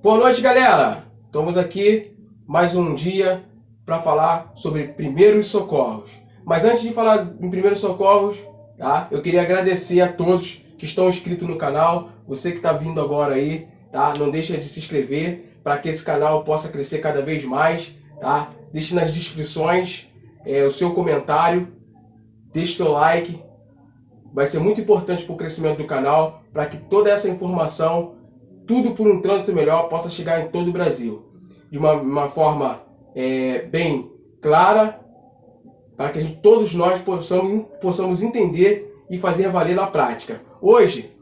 Boa noite, galera! Estamos aqui mais um dia para falar sobre primeiros socorros. Mas antes de falar em primeiros socorros, tá? Eu queria agradecer a todos que estão inscritos no canal. Você que está vindo agora aí, tá? Não deixa de se inscrever para que esse canal possa crescer cada vez mais, tá? Deixe nas descrições o seu comentário, deixe seu like. Vai ser muito importante para o crescimento do canal, para que toda essa informação, tudo por um trânsito melhor, possa chegar em todo o Brasil. De uma forma bem clara, para que todos nós possamos entender e fazer valer na prática. Hoje,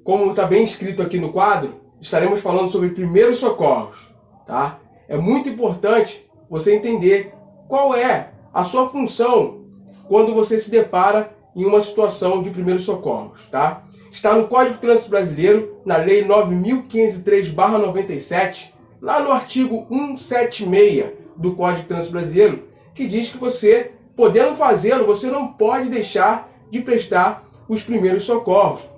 como está bem escrito aqui no quadro, estaremos falando sobre primeiros socorros. Tá? É muito importante você entender qual é a sua função quando você se depara em uma situação de primeiros socorros, tá? Está no Código de Trânsito Brasileiro, na Lei 9.503/97, lá no artigo 176 do Código de Trânsito Brasileiro, que diz que você, podendo fazê-lo, você não pode deixar de prestar os primeiros socorros.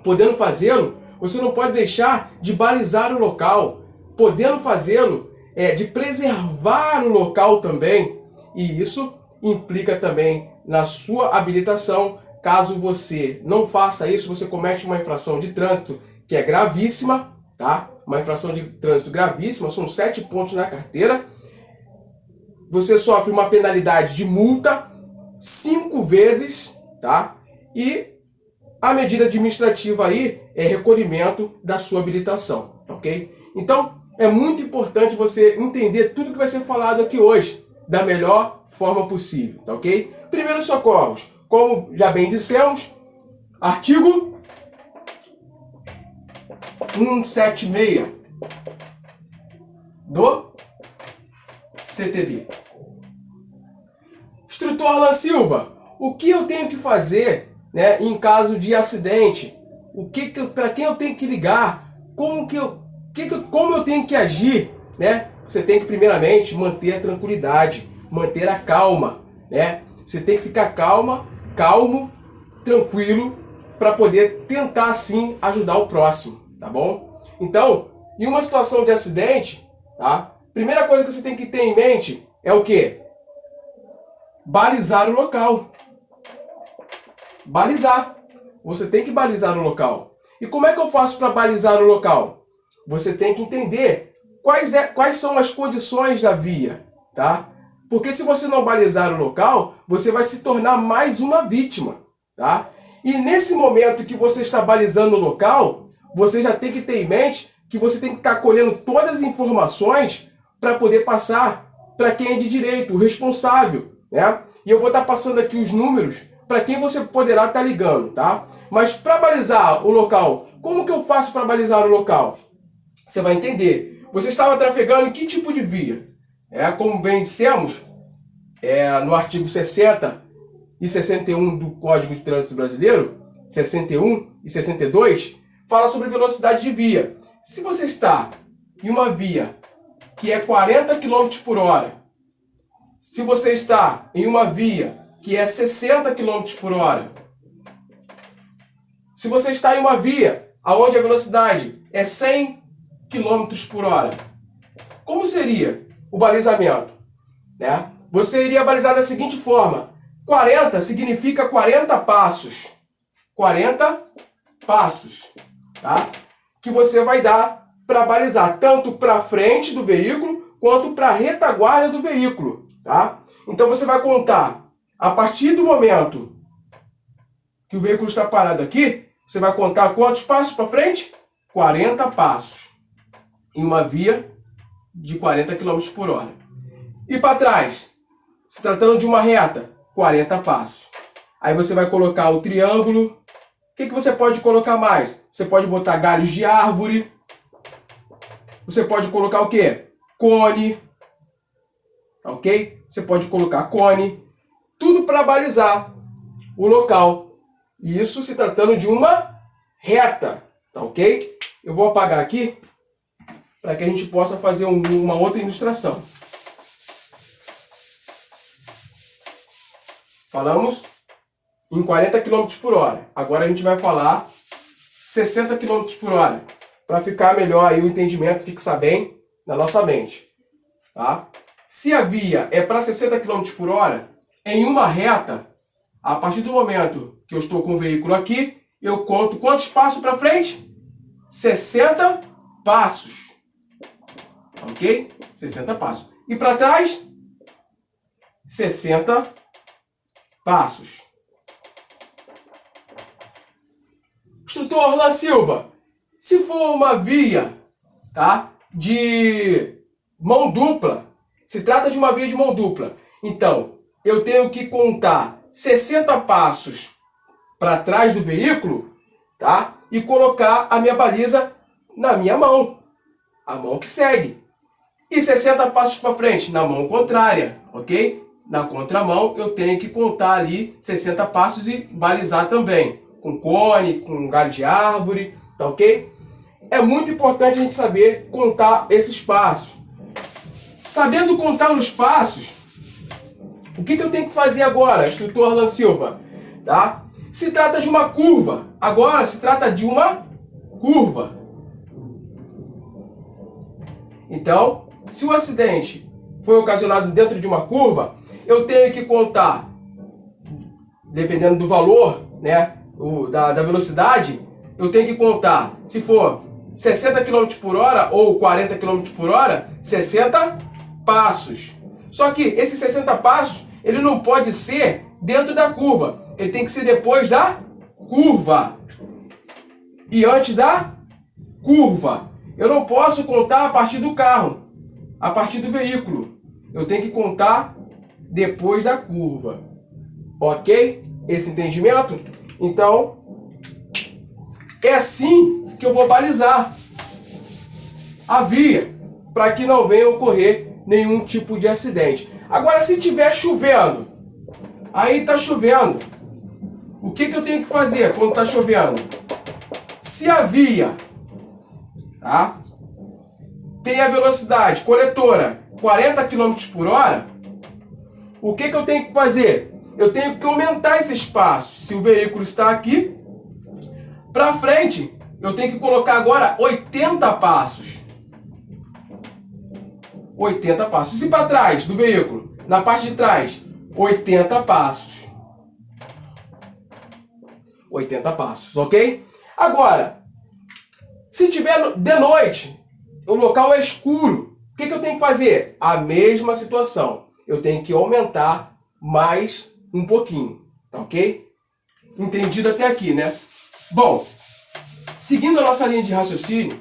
Podendo fazê-lo, você não pode deixar de balizar o local. Podendo fazê-lo, de preservar o local também. E isso implica também na sua habilitação. Caso você não faça isso, você comete uma infração de trânsito que é gravíssima, tá? Uma infração de trânsito gravíssima, são 7 pontos na carteira. Você sofre uma penalidade de multa 5 vezes, tá? E a medida administrativa aí é recolhimento da sua habilitação, ok? Então, é muito importante você entender tudo que vai ser falado aqui hoje da melhor forma possível, tá ok? Primeiros socorros, como já bem dissemos, artigo 176 do CTB. Instrutor Alan Silva, o que eu tenho que fazer, né, em caso de acidente? Para quem eu tenho que ligar? Como eu tenho que agir, né? Você tem que primeiramente manter a tranquilidade, manter a calma, né? Você tem que ficar calmo, tranquilo, para poder tentar sim ajudar o próximo, tá bom? Então, em uma situação de acidente, tá? Primeira coisa que você tem que ter em mente é o quê? Balizar o local. Balizar. Você tem que balizar o local. E como é que eu faço para balizar o local? Você tem que entender quais são as condições da via, tá? Porque se você não balizar o local, você vai se tornar mais uma vítima, tá? E nesse momento que você está balizando o local, você já tem que ter em mente que você tem que estar colhendo todas as informações para poder passar para quem é de direito, o responsável, né? E eu vou estar passando aqui os números para quem você poderá estar ligando, tá? Mas para balizar o local, como que eu faço para balizar o local? Você vai entender. Você estava trafegando em que tipo de via? Como bem dissemos, no artigo 60 e 61 do Código de Trânsito Brasileiro, 61 e 62, fala sobre velocidade de via. Se você está em uma via que é 40 km por hora, se você está em uma via que é 60 km por hora, se você está em uma via onde a velocidade é 100 km por hora, como seria o balizamento? Né? Você iria balizar da seguinte forma: 40 significa 40 passos. 40 passos, tá? Que você vai dar para balizar tanto para frente do veículo quanto para a retaguarda do veículo, tá? Então você vai contar a partir do momento que o veículo está parado aqui, você vai contar quantos passos para frente? 40 passos em uma via de 40 km por hora. E para trás, se tratando de uma reta, 40 passos. Aí você vai colocar o triângulo. O que você pode colocar mais? Você pode botar galhos de árvore. Você pode colocar o quê? Cone. Ok? Você pode colocar cone. Tudo para balizar o local. Isso se tratando de uma reta. Tá ok? Eu vou apagar aqui para que a gente possa fazer uma outra ilustração. Falamos em 40 km por hora. Agora a gente vai falar 60 km por hora. para ficar melhor aí o entendimento, fixar bem na nossa mente. Tá? Se a via é para 60 km por hora, em uma reta, a partir do momento que eu estou com o veículo aqui, eu conto quantos passos para frente? 60 passos. Ok? 60 passos. E para trás? 60 passos. Instrutor Orlan Silva, se for uma via, tá, de mão dupla, se trata de uma via de mão dupla, então eu tenho que contar 60 passos para trás do veículo, tá, e colocar a minha baliza na minha mão, a mão que segue. E 60 passos para frente, na mão contrária, ok? Na contramão eu tenho que contar ali 60 passos e balizar também. Com cone, com galho de árvore, tá ok? É muito importante a gente saber contar esses passos. Sabendo contar os passos, o que eu tenho que fazer agora, instrutor Orlan Silva? Tá? Se trata de uma curva. Agora se trata de uma curva. Então, se o acidente foi ocasionado dentro de uma curva, eu tenho que contar, dependendo do valor, né, da velocidade, eu tenho que contar, se for 60 km por hora ou 40 km por hora, 60 passos. Só que esses 60 passos, ele não pode ser dentro da curva. Ele tem que ser depois da curva. E antes da curva. Eu não posso contar a partir do carro, a partir do veículo. Eu tenho que contar depois da curva. Ok? Esse entendimento? Então, é assim que eu vou balizar a via, para que não venha ocorrer nenhum tipo de acidente. Agora, se estiver chovendo, aí está chovendo, o que eu tenho que fazer quando está chovendo? Se a via, tá, tem a velocidade coletora 40 km por hora, o que eu tenho que fazer? Eu tenho que aumentar esse espaço. Se o veículo está aqui, para frente, eu tenho que colocar agora 80 passos. 80 passos. E para trás do veículo, na parte de trás, 80 passos. 80 passos, ok? Agora, se tiver de noite, o local é escuro, o que eu tenho que fazer? A mesma situação. Eu tenho que aumentar mais um pouquinho, tá ok? Entendido até aqui, né? Bom, seguindo a nossa linha de raciocínio,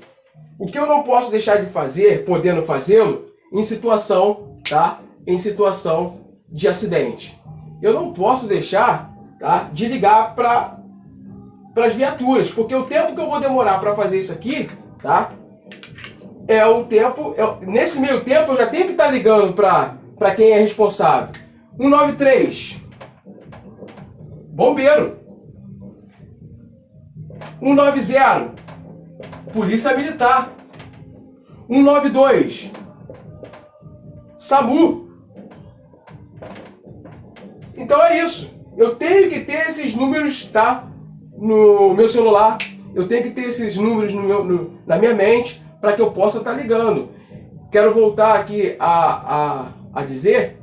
o que eu não posso deixar de fazer, podendo fazê-lo, em situação, tá? Em situação de acidente. Eu não posso deixar, tá, de ligar para as viaturas, porque o tempo que eu vou demorar para fazer isso aqui, tá? É o tempo, nesse meio tempo eu já tenho que estar ligando para quem é responsável. 193, bombeiro. 190, polícia militar. 192, SAMU. Então é isso. Eu tenho que ter esses números, tá, no meu celular. Eu tenho que ter esses números na minha mente para que eu possa estar ligando. Quero voltar aqui a dizer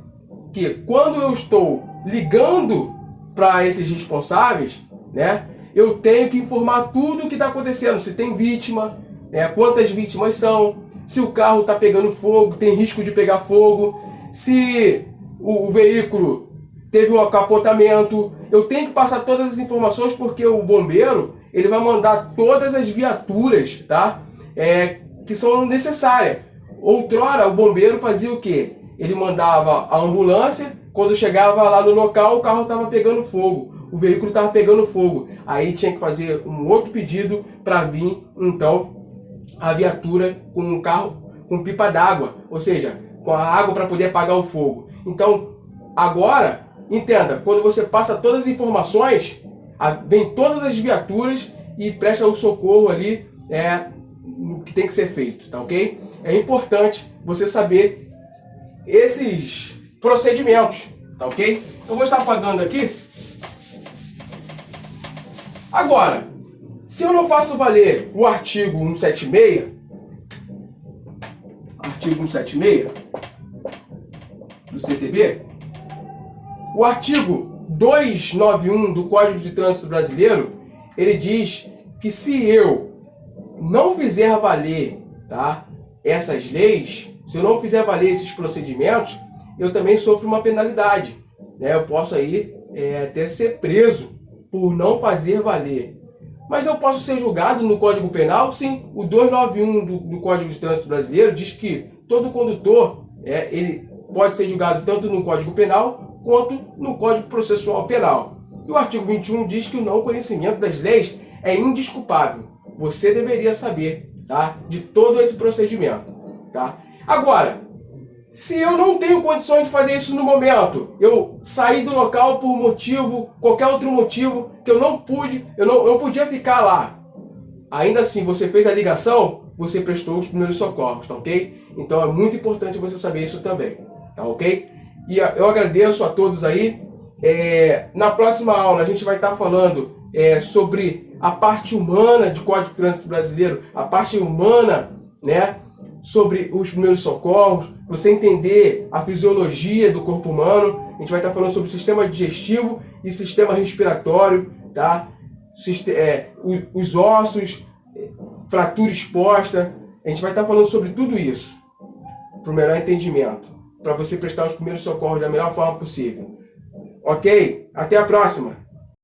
que quando eu estou ligando para esses responsáveis, né, eu tenho que informar tudo o que está acontecendo. Se tem vítima, né, quantas vítimas são, se o carro está pegando fogo, tem risco de pegar fogo, se o veículo teve um capotamento. Eu tenho que passar todas as informações porque o bombeiro ele vai mandar todas as viaturas, tá, que são necessárias. Outrora o bombeiro fazia o quê? Ele mandava a ambulância, quando chegava lá no local o carro estava pegando fogo. O veículo estava pegando fogo. Aí tinha que fazer um outro pedido para vir, então, a viatura com um carro com pipa d'água. Ou seja, com a água para poder apagar o fogo. Então, agora, entenda, quando você passa todas as informações, vem todas as viaturas e presta o socorro ali, que tem que ser feito, tá ok? É importante você saber esses procedimentos, tá ok? Eu vou estar apagando aqui. Agora, Se eu não faço valer o artigo 176, do CTB, o artigo 291 do Código de Trânsito Brasileiro, ele diz que se eu não fizer valer, tá, essas leis, se eu não fizer valer esses procedimentos, eu também sofro uma penalidade, né? Eu posso aí até ser preso por não fazer valer. Mas eu posso ser julgado no Código Penal? Sim, o 291 do Código de Trânsito Brasileiro diz que todo condutor ele pode ser julgado tanto no Código Penal quanto no Código Processual Penal. E o artigo 21 diz que o não conhecimento das leis é indesculpável. Você deveria saber, tá, de todo esse procedimento. Tá? Agora, se eu não tenho condições de fazer isso no momento, eu saí do local por motivo, qualquer outro motivo, que eu não pude, eu não podia ficar lá. Ainda assim, você fez a ligação, você prestou os primeiros socorros, tá ok? Então é muito importante você saber isso também, tá ok? E eu agradeço a todos aí. Na próxima aula a gente vai estar falando sobre a parte humana de Código de Trânsito Brasileiro, a parte humana, né? Sobre os primeiros socorros, você entender a fisiologia do corpo humano. A gente vai estar falando sobre sistema digestivo e sistema respiratório, tá? Os ossos, fratura exposta. A gente vai estar falando sobre tudo isso para o melhor entendimento, para você prestar os primeiros socorros da melhor forma possível. Ok? Até a próxima!